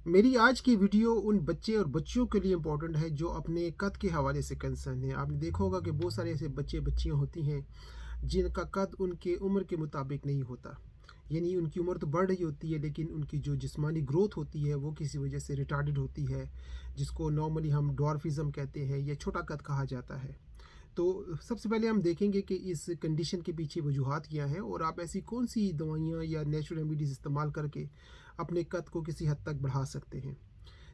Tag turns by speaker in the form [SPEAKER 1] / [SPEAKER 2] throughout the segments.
[SPEAKER 1] मेरी आज की वीडियो उन बच्चे और बच्चियों के लिए इम्पोर्टेंट है जो अपने कद के हवाले से कंसर्न है। आपने देखा होगा कि बहुत सारे ऐसे बच्चे बच्चियां होती हैं जिनका कद उनके उम्र के मुताबिक नहीं होता। यानी उनकी उम्र तो बढ़ रही होती है लेकिन उनकी जो जिस्मानी ग्रोथ होती है वो किसी वजह से रिटार्डेड होती है, जिसको नॉर्मली हम डॉर्फिज्म कहते हैं या छोटा कद कहा जाता है। तो सबसे पहले हम देखेंगे कि इस कंडीशन के पीछे वजूहात क्या हैं और आप ऐसी कौन सी दवाइयाँ या नेचुरल रेमेडीज़ इस्तेमाल करके अपने कद को किसी हद तक बढ़ा सकते हैं।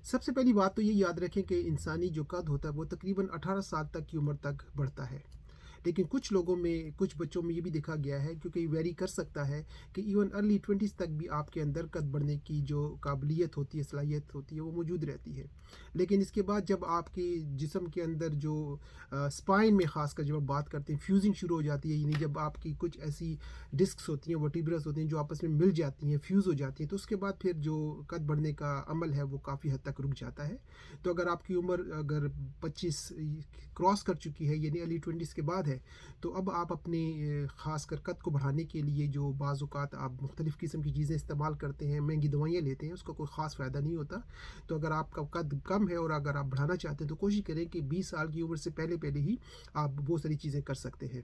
[SPEAKER 1] सबसे पहली बात तो ये याद रखें कि इंसानी जो कद होता है वो तकरीबन 18 साल तक की उम्र तक बढ़ता है। लेकिन कुछ लोगों में, कुछ बच्चों में ये भी देखा गया है, क्योंकि ये वेरी कर सकता है कि इवन अर्ली 20s तक भी आपके अंदर कद बढ़ने की जो काबिलियत होती है, सलाहियत होती है, वो मौजूद रहती है। लेकिन इसके बाद जब आपके जिस्म के अंदर जो स्पाइन में ख़ासकर जब आप बात करते हैं फ्यूजिंग शुरू हो जाती है, यानी जब आपकी कुछ ऐसी डिस्क्स होती हैं, वर्टिब्रस होती हैं जो आपस में मिल जाती हैं, फ्यूज़ हो जाती हैं, तो उसके बाद फिर जो कद बढ़ने का अमल है वो काफ़ी हद तक रुक जाता है। तो अगर आपकी उम्र अगर 25 क्रॉस कर चुकी है, यानी अर्ली 20s के बाद है, तो अब आप अपने ख़ास कर कद को बढ़ाने के लिए जो बाज़ औक़ात आप मुख्तलिफ़ किस्म की चीज़ें इस्तेमाल करते हैं, महंगी दवाइयाँ लेते हैं, उसका कोई ख़ास फ़ायदा नहीं होता। तो अगर आपका कद कम है और अगर आप बढ़ाना चाहते हैं तो कोशिश करें कि 20 साल की उम्र से पहले पहले ही आप बहुत सारी चीज़ें कर सकते हैं।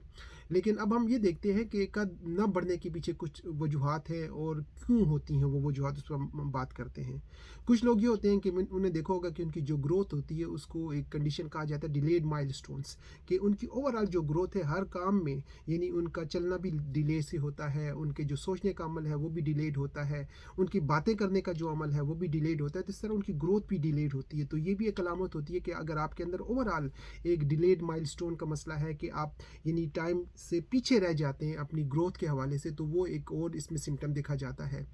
[SPEAKER 1] लेकिन अब हम ये देखते हैं कि कद न बढ़ने के पीछे कुछ वजूहात हैं और क्यों होती हैं वो वजूहात, उस पर हम बात करते हैं। कुछ लोग ये होते हैं कि उन्हें देखा होगा कि उनकी जो ग्रोथ होती है उसको एक कंडीशन कहा जाता है डिलेड माइलस्टोन्स, कि उनकी ओवरऑल जो ग्रोथ है हर काम में, यानी उनका चलना भी डिले से होता है, उनके जो सोचने का अमल है वो भी डिलेड होता है, उनकी बातें करने का जो अमल है वो भी डिलेड होता है, तो इस तरह उनकी ग्रोथ भी डिलेड होती है। तो ये भी एक अलामत होती है कि अगर आपके अंदर ओवरऑल एक डिलेड माइलस्टोन का मसला है कि आप यानी टाइम से पीछे रह जाते हैं अपनी ग्रोथ के हवाले से, तो वो एक और इसमें सिम्टम देखा जाता है।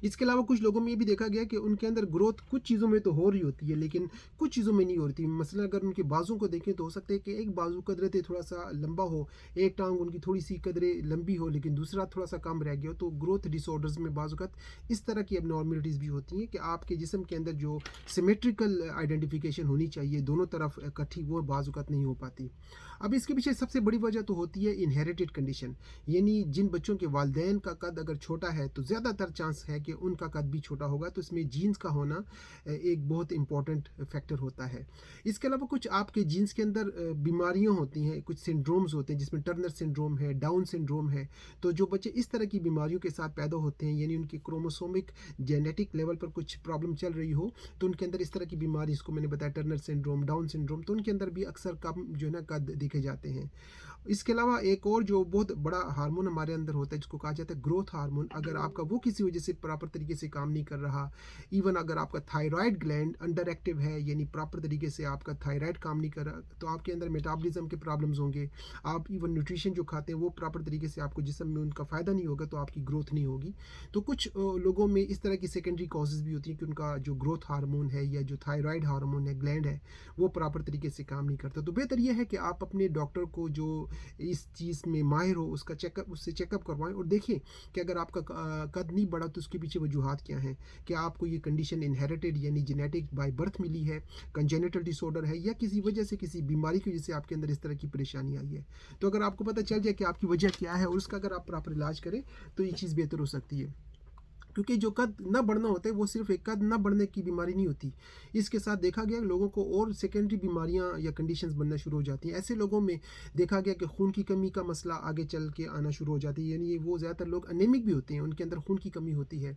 [SPEAKER 1] इसके अलावा कुछ लोगों में ये भी देखा गया कि उनके अंदर ग्रोथ कुछ चीज़ों में तो हो रही होती है लेकिन कुछ चीज़ों में नहीं हो रही। मसलन अगर उनके बाजू को देखें तो हो सकता है कि एक बाजू कदरते थोड़ा सा लंबा हो, एक टांग उनकी थोड़ी सी कदरे लंबी हो लेकिन दूसरा थोड़ा सा कम रह गया हो। तो ग्रोथ डिसऑर्डर्स में बाजुकत इस तरह की एबनॉर्मलिटीज़ भी होती हैं कि आपके जिस्म के अंदर जो सिमेट्रिकल आइडेंटिफिकेशन होनी चाहिए दोनों तरफ इकट्ठी, वो बाजुकत नहीं हो पाती। अब इसके पीछे सबसे बड़ी वजह तो होती है इनहेरिटेड कंडीशन, यानी जिन बच्चों के वालिदैन का कद अगर छोटा है तो ज़्यादातर चांस है कि उनका कद भी छोटा होगा। तो इसमें जीन्स का होना एक बहुत इंपॉर्टेंट फैक्टर होता है। इसके अलावा कुछ आपके जीन्स के अंदर बीमारियां होती हैं, कुछ सिंड्रोम्स होते हैं जिसमें टर्नर सिंड्रोम है, डाउन सिंड्रोम है। तो जो बच्चे इस तरह की बीमारियों के साथ पैदा होते हैं, यानी उनके क्रोमोसोमिक जेनेटिक लेवल पर कुछ प्रॉब्लम चल रही हो, तो उनके अंदर इस तरह की बीमारी, इसको मैंने बताया टर्नर सिंड्रोम, डाउन सिंड्रोम, तो उनके अंदर भी अक्सर कम जो है ना कद देखे जाते हैं। इसके अलावा एक और जो बहुत बड़ा हार्मोन हमारे अंदर होता है जिसको कहा जाता है ग्रोथ हार्मोन, अगर आपका वो किसी वजह से प्रॉपर तरीके से काम नहीं कर रहा, इवन अगर आपका थायराइड ग्लैंड अंडर एक्टिव है, यानी प्रॉपर तरीके से आपका थायराइड काम नहीं कर रहा, तो आपके अंदर मेटाबॉलिज्म के प्रॉब्लम्स होंगे। आप इवन न्यूट्रिशन जो खाते हैं वो प्रॉपर तरीके से आपको जिस्म में उनका फ़ायदा नहीं होगा, तो आपकी ग्रोथ नहीं होगी। तो कुछ लोगों में इस तरह की सेकेंडरी कॉजेज़ भी होती हैं कि उनका जो ग्रोथ हार्मोन है या जो थायराइड हार्मोन है, ग्लैंड है, वो प्रॉपर तरीके से काम नहीं करता। तो बेहतर यह है कि आप अपने डॉक्टर को जो इस चीज़ में माहिर हो उसका चेकअप, उससे चेकअप करवाएं और देखें कि अगर आपका कद नहीं बढ़ा तो उसके पीछे वजूहात क्या हैं। क्या आपको ये कंडीशन इनहेरिटेड यानी जेनेटिक बाय बर्थ मिली है, कंजेनिटल डिसऑर्डर है, या किसी वजह से, किसी बीमारी की वजह से आपके अंदर इस तरह की परेशानी आई है। तो अगर आपको पता चल जाए कि आपकी वजह क्या है और उसका अगर आप प्रॉपर इलाज करें तो ये चीज़ बेहतर हो सकती है। क्योंकि जो कद न बढ़ना होता है वो सिर्फ एक कद न बढ़ने की बीमारी नहीं होती, इसके साथ देखा गया लोगों को और सेकेंडरी बीमारियां या कंडीशंस बनना शुरू हो जाती हैं। ऐसे लोगों में देखा गया कि खून की कमी का मसला आगे चल के आना शुरू हो जाती है, यानी वो ज़्यादातर लोग अनेमिक भी होते हैं, उनके अंदर खून की कमी होती है।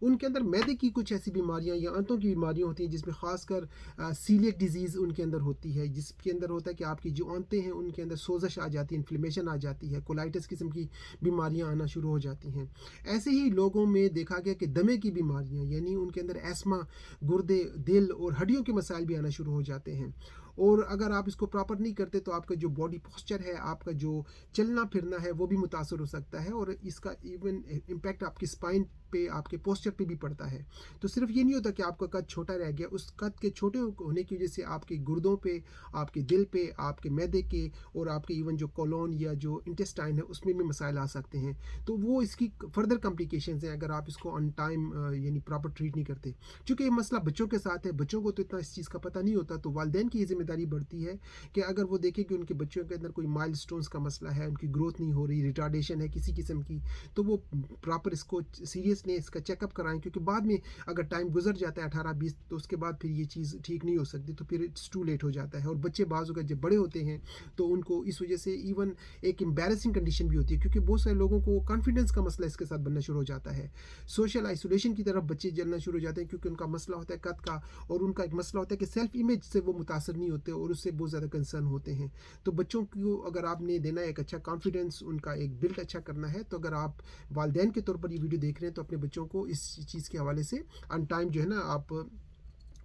[SPEAKER 1] उनके अंदर मैदे की कुछ ऐसी बीमारियां या आंतों की बीमारियां होती हैं जिसमें खासकर सीलियक डिजीज़ उनके अंदर होती है, जिसके अंदर होता है कि आपकी जो आंतें हैं उनके अंदर सोजश आ जाती है, इन्फ्लेमेशन आ जाती है, कोलाइटिस किस्म की बीमारियां आना शुरू हो जाती हैं। ऐसे ही लोगों में देखा गया कि दमे की बीमारियां, यानी उनके अंदर एस्मा, गुर्दे, दिल और हड्डियों के मसाइल भी आना शुरू हो जाते हैं। और अगर आप इसको प्रॉपर नहीं करते तो आपका जो बॉडी पोस्चर है, आपका जो चलना फिरना है, वो भी मुतासर हो सकता है और इसका इवन इम्पैक्ट आपकी स्पाइन पे, आपके पोस्चर पे भी पड़ता है। तो सिर्फ ये नहीं होता कि आपका कद छोटा रह गया, उस कद के छोटे होने की वजह से आपके गुर्दों पे, आपके दिल पे, आपके मैदे के और आपके इवन जो कोलोन या जो इंटेस्टाइन है उसमें भी मसाइल आ सकते हैं। तो वो इसकी फर्दर कॉम्प्लिकेशंस हैं अगर आप इसको ऑन टाइम यानी प्रॉपर ट्रीट नहीं करते। चूँकि ये मसला बच्चों के साथ है, बच्चों को तो इतना इस चीज़ का पता नहीं होता, तो वालिदैन की ये जिम्मेदारी दاری बढ़ती है कि अगर वो देखें कि उनके बच्चों के अंदर कोई माइलस्टोन्स का मसला है, उनकी ग्रोथ नहीं हो रही, रिटार्डेशन है किसी किस्म की, तो वो प्रॉपर इसको सीरियसली इसका चेकअप कराएँ, क्योंकि बाद में अगर टाइम गुज़र जाता है 18-20, तो उसके बाद फिर ये चीज़ ठीक नहीं हो सकती, तो फिर इट्स टू लेट हो जाता है। और बच्चे बाज़ अगर जब बड़े होते हैं तो उनको इस वजह से इवन एक एम्बैरेसिंग कंडीशन भी होती है, क्योंकि बहुत सारे लोगों को कॉन्फिडेंस का मसला इसके साथ बनना शुरू हो जाता है। सोशल आइसोलेशन की तरफ बच्चे जलना शुरू हो जाते हैं, क्योंकि उनका मसला होता है कद का, और उनका एक मसला होता है कि सेल्फ इमेज से वो मुतासर नहीं होते और उससे बहुत ज़्यादा कंसर्न होते हैं। तो बच्चों को अगर आपने देना है एक अच्छा कॉन्फिडेंस, उनका एक बिल्ड अच्छा करना है, तो अगर आप वालिदैन के तौर पर ये वीडियो देख रहे हैं तो अपने बच्चों को इस चीज़ के हवाले से ऑन टाइम जो है ना आप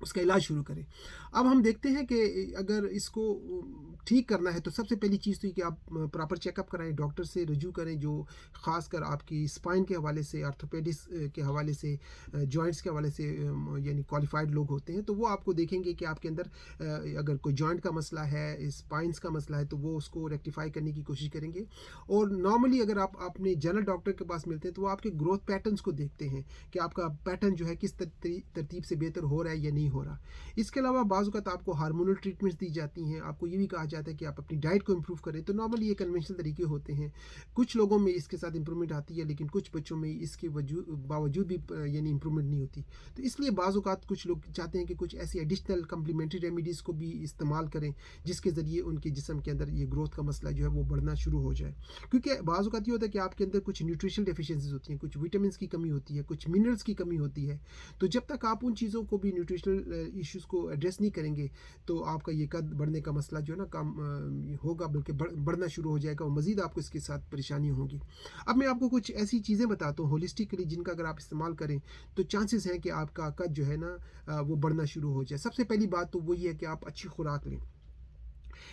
[SPEAKER 1] उसका इलाज शुरू करें। अब हम देखते हैं कि अगर इसको ठीक करना है तो सबसे पहली चीज़ तो ये कि आप प्रॉपर चेकअप कराएँ, डॉक्टर से रजू करें, जो ख़ासकर आपकी स्पाइन के हवाले से, आर्थोपेडिक्स के हवाले से, जॉइंट्स के हवाले से यानी क्वालिफ़ाइड लोग होते हैं, तो वो आपको देखेंगे कि आपके अंदर अगर कोई जॉइंट का मसला है, स्पाइन्स का मसला है, तो वो उसको रेक्टिफ़ाई करने की कोशिश करेंगे। और नॉर्मली अगर आप अपने जनरल डॉक्टर के पास मिलते हैं तो वो आपके ग्रोथ पैटर्न्स को देखते हैं कि आपका पैटर्न जो है किस तरतीब से बेहतर हो रहा है या नहीं हो रहा। इसके अलावा बाज़ औक़ात आपको हार्मोनल ट्रीटमेंट्स दी जाती हैं, आपको ये भी कहा जाता है कि आप अपनी डाइट को इम्प्रूव करें, तो नॉर्मली ये कन्वेंशनल तरीके होते हैं। कुछ लोगों में इसके साथ इम्प्रूवमेंट आती है, लेकिन कुछ बच्चों में इसके बावजूद भी यानी इम्प्रूवमेंट नहीं होती। तो इसलिए बाज़ औक़ात कुछ लोग चाहते हैं कि कुछ ऐसी एडिशनल कम्प्लीमेंट्री रेमेडीज़ को भी इस्तेमाल करें, जिसके ज़रिए उनके जिस्म के अंदर ये ग्रोथ का मसला जो है वो बढ़ना शुरू हो जाए। क्योंकि बाज़ औक़ात ये होता है कि आपके अंदर कुछ न्यूट्रिशनल डेफिशिएंसीज़ होती हैं, कुछ विटामिन्स की कमी होती है, कुछ मिनरल्स की कमी होती है। तो जब तक आप उन चीज़ों को भी, न्यूट्रिशनल इश्यूज़ को एड्रेस नहीं करेंगे, तो आपका ये कद बढ़ने का मसला जो है ना कम होगा, बल्कि बढ़ना शुरू हो जाएगा और मज़ीद आपको इसके साथ परेशानी होगी। अब मैं आपको कुछ ऐसी चीज़ें बताता हूँ होलिस्टिकली, जिनका अगर आप इस्तेमाल करें तो चांसेस हैं कि आपका कद जो है ना वो बढ़ना शुरू हो जाए। सबसे पहली बात तो वही है कि आप अच्छी खुराक लें,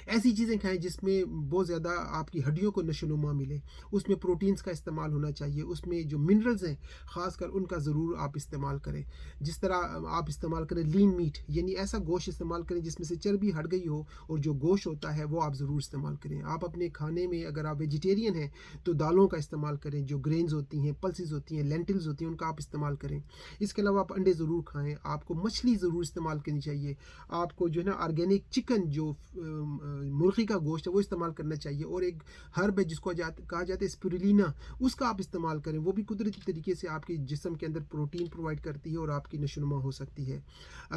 [SPEAKER 1] ऐसी चीज़ें खाएं जिसमें बहुत ज़्यादा आपकी हड्डियों को नशोनुमा मिले, उसमें प्रोटीन्स का इस्तेमाल होना चाहिए, उसमें जो मिनरल्स हैं ख़ासकर उनका ज़रूर आप इस्तेमाल करें। जिस तरह आप इस्तेमाल करें लीन मीट, यानी ऐसा गोश्त इस्तेमाल करें जिसमें से चर्बी हट गई हो, और जो गोश्त होता है वो आप ज़रूर इस्तेमाल करें। आप अपने खाने में अगर आप वेजिटेरियन हैं तो दालों का इस्तेमाल करें, जो ग्रेन्स होती हैं, पल्सेस होती हैं, लेंटिल्स होती हैं, उनका आप इस्तेमाल करें। इसके अलावा आप अंडे ज़रूर खाएँ, आपको मछली ज़रूर इस्तेमाल करनी चाहिए, आपको जो है ना ऑर्गेनिक चिकन, जो मुर्गी का गोश्त है वो इस्तेमाल करना चाहिए, और एक हर्ब है जिसको कहा जाता है स्पिरुलिना, उसका आप इस्तेमाल करें। वो भी कुदरती तरीके से आपके जिस्म के अंदर प्रोटीन प्रोवाइड करती है और आपकी नशोनुमा हो सकती है।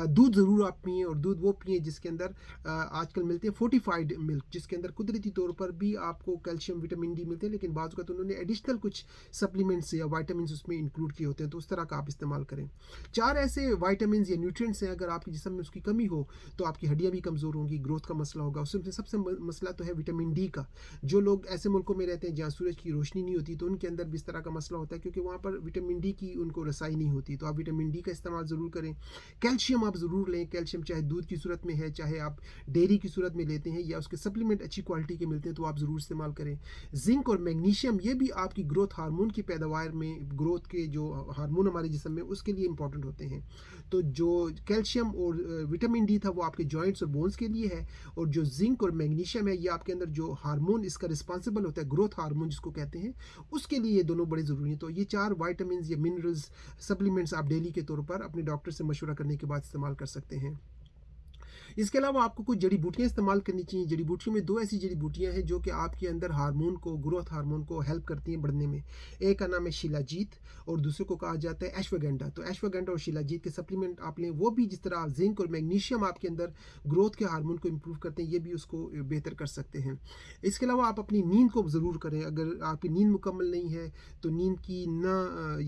[SPEAKER 1] दूध ज़रूर आप पिएँ, और दूध वो पिएँ जिसके अंदर आजकल मिलते हैं फोर्टिफाइड मिल्क, जिसके अंदर कुदरती तौर पर भी आपको कैल्शियम, विटामिन डी मिलते हैं, लेकिन बाज़ औक़ात उन्होंने एडिशनल कुछ सप्लीमेंट्स या वाइटामिन उसमें इंक्लूड किए होते हैं, तो उस तरह का आप इस्तेमाल करें। 4 ऐसे वाइटामिन या न्यूट्रिएंट्स हैं, अगर आपके जिस्म में उसकी कमी हो तो आपकी हड्डियाँ भी कमज़ोर होंगी, ग्रोथ का मसला होगा। उसमें सबसे मसला तो है विटामिन डी का। जो लोग ऐसे मुल्कों में रहते हैं जहाँ सूरज की रोशनी नहीं होती, तो उनके अंदर भी इस तरह का मसला होता है, क्योंकि वहाँ पर विटामिन डी की उनको रसाई नहीं होती। तो आप विटामिन डी का इस्तेमाल ज़रूर करें। कैल्शियम आप ज़रूर लें, कैल्शियम चाहे दूध की सूरत में है, चाहे आप डेयरी की सूरत में लेते हैं, या उसके सप्लीमेंट अच्छी क्वालिटी के मिलते हैं तो आप ज़रूर इस्तेमाल करें। जिंक और मैग्नीशियम, ये भी आपकी ग्रोथ हार्मोन की पैदावार में, ग्रोथ के जो हार्मोन हमारे जिस्म में, उसके लिए इंपॉर्टेंट होते हैं। तो जो कैल्शियम और विटामिन डी था वो आपके जॉइंट्स और बोन्स के लिए है, और जो जिंक और मैग्नीशियम है ये आपके अंदर जो हार्मोन इसका रिस्पॉन्सिबल होता है, ग्रोथ हार्मोन जिसको कहते हैं, उसके लिए ये दोनों बड़े ज़रूरी हैं। तो ये 4 वाइटामिन या मिनरल्स सप्लीमेंट्स आप डेली के तौर पर अपने डॉक्टर से मशवरा करने के बाद इस्तेमाल कर सकते हैं। इसके अलावा आपको कुछ जड़ी बूटियाँ इस्तेमाल करनी चाहिए। जड़ी बूटियों में 2 ऐसी जड़ी बूटियाँ हैं जो कि आपके अंदर हार्मोन को, ग्रोथ हार्मोन को हेल्प करती हैं बढ़ने में। एक का नाम है शिलाजीत और दूसरे को कहा जाता है अश्वगंधा। तो अश्वगंधा और शिलाजीत के सप्लीमेंट आप लें, वो भी जिस तरह जिंक और मैग्नीशियम आपके अंदर ग्रोथ के हार्मोन को इम्प्रूव करते हैं, ये भी उसको बेहतर कर सकते हैं। इसके अलावा आप अपनी नींद को ज़रूर करें। अगर आपकी नींद मुकम्मल नहीं है तो नींद की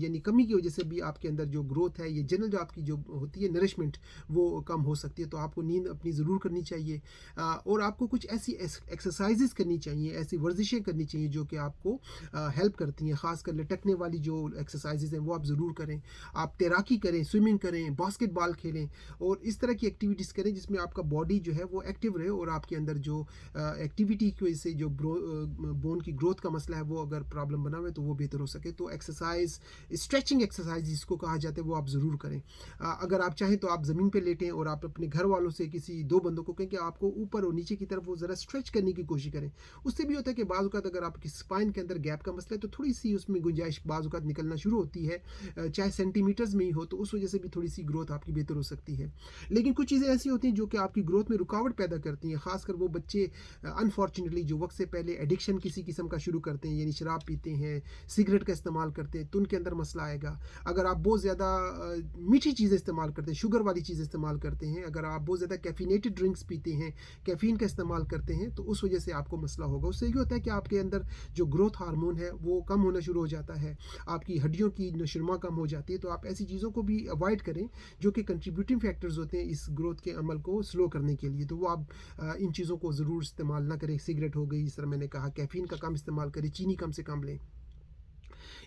[SPEAKER 1] यानी कमी की वजह से भी आपके अंदर जो ग्रोथ है, ये जनरल जो आपकी जो होती है नरिशमेंट, वो कम हो सकती है। तो आपको नींद अपनी ज़रूर करनी चाहिए, और आपको कुछ ऐसी एक्सरसाइजेस करनी चाहिए, ऐसी वर्जिशें करनी चाहिए जो कि आपको हेल्प करती हैं। ख़ासकर लटकने वाली जो एक्सरसाइजेस हैं वो आप ज़रूर करें। आप तैराकी करें, स्विमिंग करें, बास्केटबॉल खेलें, और इस तरह की एक्टिविटीज़ करें जिसमें आपका बॉडी जो है वो एक्टिव रहे, और आपके अंदर जो एक्टिविटी की वजह से जो बोन की ग्रोथ का मसला है वो अगर प्रॉब्लम बना हुआ है तो वो बेहतर हो सके। तो एक्सरसाइज, स्ट्रेचिंग एक्सरसाइज जिसको कहा जाता है, वो आप ज़रूर करें। अगर आप चाहें तो आप ज़मीन पर लेटें और आप अपने घर वालों से, किसी थोड़ी-सी 2 बंदों को कहें कि आपको ऊपर और नीचे की तरफ वो ज़रा स्ट्रेच करने की कोशिश करें। उससे भी होता है कि बाज़ औक़ात अगर आपकी स्पाइन के अंदर गैप का मसला है तो थोड़ी-सी उसमें गुंजाइश बाज़ औक़ात निकलना शुरू होती है, चाहे सेंटीमीटर्स में ही हो, तो उस वजह से भी थोड़ी-सी ग्रोथ आपकी बेहतर हो सकती है। लेकिन कुछ चीज़ें ऐसी होती हैं जो कि आपकी ग्रोथ में रुकावट पैदा करती हैं, ख़ासकर वो बच्चे अनफॉर्चुनेटली जो वक़्त से पहले एडिक्शन किसी किस्म का शुरू करते हैं, यानी शराब पीते हैं, सिगरेट का इस्तेमाल करते हैं, तो उनके अंदर मसला आएगा। अगर आप बहुत ज़्यादा मीठी चीज़ें इस्तेमाल करते हैं, शुगर वाली चीज़ें इस्तेमाल करते हैं, अगर आप बहुत ज़्यादा कैफ़ीनेटेड ड्रिंक्स पीते हैं, कैफ़ीन का इस्तेमाल करते हैं, तो उस वजह से आपको मसला होगा। उससे ये होता है कि आपके अंदर जो ग्रोथ हार्मोन है वो कम होना शुरू हो जाता है, आपकी हड्डियों की नशोनुमा कम हो जाती है। तो आप ऐसी चीज़ों को भी अवॉइड करें जो कि कंट्रीब्यूटिंग फैक्टर्स होते हैं इस ग्रोथ के अमल को स्लो करने के लिए। तो वो आप इन चीज़ों को ज़रूर इस्तेमाल ना करें। सिगरेट हो गई, जिस तरह मैंने कहा, कैफ़ीन का कम इस्तेमाल करें, चीनी कम से कम लें।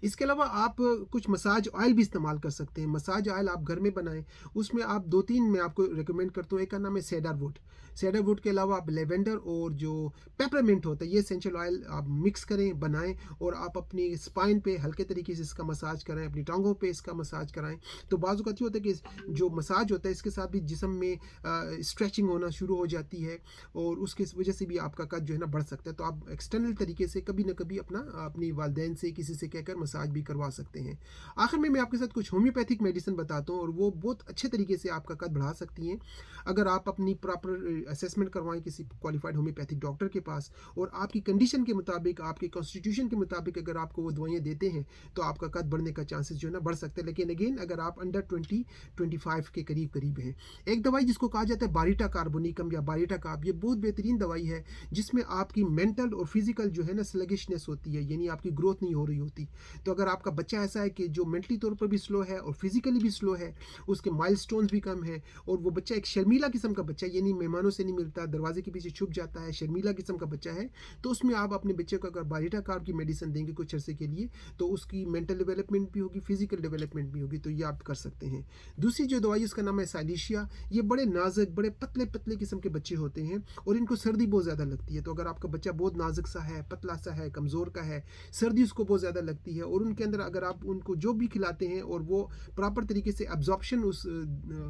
[SPEAKER 1] इसके अलावा आप कुछ मसाज ऑयल भी इस्तेमाल कर सकते हैं। मसाज ऑयल आप घर में बनाएँ, उसमें आप 2-3 मैं आपको रिकमेंड करता हूँ। एक का नाम है सैडरवुड। सैडरवुड के अलावा आप लेवेंडर और जो पेपरमिंट होता है, ये एसेंशियल ऑयल आप मिक्स करें, बनाएँ और आप अपनी स्पाइन पे हल्के तरीके से इसका मसाज कराएँ, अपनी टाँगों पे इसका मसाज कराएँ। तो बाज़ औक़ात ये होता है कि जो मसाज होता है इसके साथ भी जिस्म में स्ट्रेचिंग होना शुरू हो जाती है और उसकी वजह से भी आपका कद जो है ना बढ़ सकता है। तो आप एक्सटर्नल तरीके से कभी न कभी अपनी वालिदैन से किसी से कहकर मसाज भी करवा सकते हैं। आखिर में मैं आपके साथ कुछ होम्योपैथिक मेडिसिन बताता हूँ और वो बहुत अच्छे तरीके से आपका कद बढ़ा सकती हैं। अगर आप अपनी प्रॉपर असेसमेंट करवाएँ किसी क्वालिफाइड होम्योपैथिक डॉक्टर के पास और आपकी कंडीशन के मुताबिक, आपके कॉन्स्टिट्यूशन के मुताबिक अगर आपको वो दवाइयाँ देते हैं, तो आपका कद बढ़ने का चांसेस जो है ना बढ़ सकते हैं। लेकिन अगेन अगर आप अंडर 20-25 के करीब हैं। एक दवाई जिसको कहा जाता है बारीटा कार्बोनिकम या बारीटा कार्ब, ये बहुत बेहतरीन दवाई है जिसमें आपकी मेंटल और फिजिकल जो है ना स्लगिशनेस होती है, यानी आपकी ग्रोथ नहीं हो रही होती। तो अगर आपका बच्चा ऐसा है कि जो मेंटली तौर पर भी स्लो है और फिजिकली भी स्लो है, उसके माइलस्टोन्स भी कम है और वो बच्चा एक शर्मीला किस्म का बच्चा, यानी मेहमानों से नहीं मिलता, दरवाजे के पीछे छुप जाता है, शर्मीला किस्म का बच्चा है, तो उसमें आप अपने बच्चे को अगर बारीटा कार्ब की मेडिसिन देंगे कुछ अरसे के लिए, तो उसकी मेंटल डेवलपमेंट भी होगी, फिजिकल डेवलपमेंट भी होगी। तो ये आप कर सकते हैं। दूसरी जो दवाई उसका नाम है साइलिशिया। ये बड़े नाजुक, बड़े पतले पतले किस्म के बच्चे होते हैं और इनको सर्दी बहुत ज़्यादा लगती है। तो अगर आपका बच्चा बहुत नाजुक सा है, पतला सा है, कमज़ोर का है, सर्दी उसको बहुत ज़्यादा लगती है और उनके अंदर अगर आप उनको जो भी खिलाते हैं और वो प्रॉपर तरीके से एब्जॉर्प्शन उस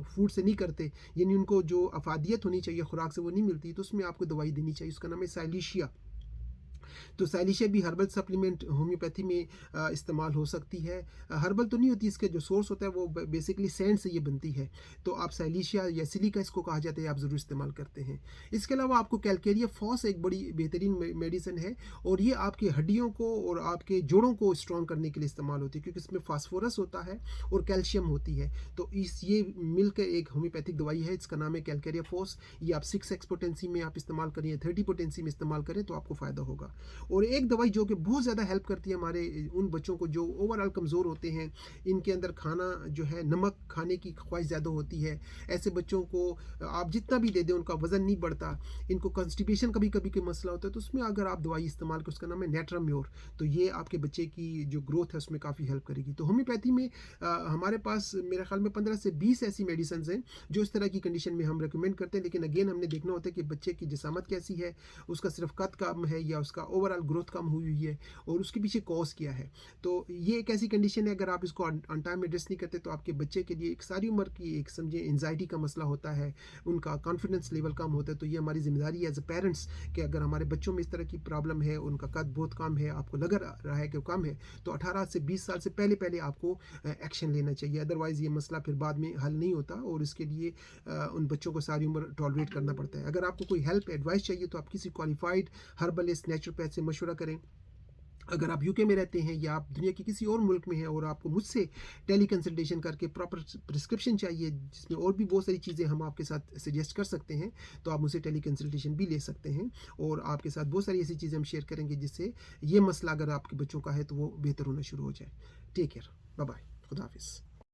[SPEAKER 1] फूड से नहीं करते, यानी उनको जो अफादियत होनी चाहिए खुराक से वो नहीं मिलती, तो उसमें आपको दवाई देनी चाहिए। उसका नाम है साइलिशिया। तो साइलिशिया भी हर्बल सप्लीमेंट होम्योपैथी में इस्तेमाल हो सकती है। हर्बल तो नहीं होती, इसके जो सोर्स होता है वो बेसिकली सैंड से ये बनती है। तो आप साइलिशिया या सिलिका इसको कहा जाता है, आप ज़रूर इस्तेमाल करते हैं। इसके अलावा आपको कैलकेरिया फॉस एक बड़ी बेहतरीन मेडिसिन है और ये आपकी हड्डियों को और आपके जोड़ों को स्ट्रॉन्ग करने के लिए इस्तेमाल होती है, क्योंकि इसमें फास्फोरस होता है और कैल्शियम होती है। तो ये मिलकर एक होम्योपैथिक दवाई है, इसका नाम है कैलकेरिया फॉस। ये आप 6x पोटेंसी में आप इस्तेमाल करें या 30 पोटेंसी में इस्तेमाल करें तो आपको फ़ायदा होगा। और एक दवाई जो कि बहुत ज़्यादा हेल्प करती है हमारे उन बच्चों को जो ओवरऑल कमज़ोर होते हैं, इनके अंदर खाना जो है नमक खाने की ख्वाहिश ज़्यादा होती है, ऐसे बच्चों को आप जितना भी दे दें उनका वज़न नहीं बढ़ता, इनको कॉन्स्टिपेशन कभी कभी के मसला होता है, तो उसमें अगर आप दवाई इस्तेमाल करें, उसका नाम है नेट्राम्योर, तो ये आपके बच्चे की जो ग्रोथ है उसमें काफ़ी हेल्प करेगी। तो होम्योपैथी में हमारे पास मेरे ख्याल में 15 से 20 ऐसी मेडिसिन हैं जो इस तरह की कंडीशन में हम रिकमेंड करते हैं। लेकिन अगेन हमने देखना होता है कि बच्चे की जिसामत कैसी है, उसका सिर्फ कद कम है या उसका ओवरऑल ग्रोथ कम हुई है और उसके पीछे कॉज क्या है। तो ये एक ऐसी कंडीशन है, अगर आप इसको ऑन टाइम एड्रेस नहीं करते तो आपके बच्चे के लिए एक सारी उम्र की एक समझे एंजाइटी का मसला होता है, उनका कॉन्फिडेंस लेवल कम होता है। तो ये हमारी जिम्मेदारी है एज अ पेरेंट्स कि अगर हमारे बच्चों में इस तरह की प्रॉब्लम है, उनका कद बहुत कम है, आपको लग रहा है कि वो कम है, तो 18 से 20 साल से पहले आपको एक्शन लेना चाहिए। अदरवाइज़ ये मसला फिर बाद में हल नहीं होता और इसके लिए उन बच्चों को सारी उम्र टॉलरेट करना पड़ता है। अगर आपको कोई हेल्प एडवाइस चाहिए तो आप किसी क्वालिफाइड हर्बलिस्ट, नेचुरोपैथ से मशवरा करें। अगर आप यूके में रहते हैं या आप दुनिया के किसी और मुल्क में हैं और आपको मुझसे टेली कंसल्टेशन करके प्रॉपर प्रिस्क्रिप्शन चाहिए, जिसमें और भी बहुत सारी चीज़ें हम आपके साथ सजेस्ट कर सकते हैं, तो आप मुझसे टेली कंसल्टेशन भी ले सकते हैं और आपके साथ बहुत सारी ऐसी चीज़ें हम शेयर करेंगे जिससे ये मसला अगर आपके बच्चों का है तो वो बेहतर होना शुरू हो जाए। टेक केयर, बाय बाय, खुदा हाफिज़।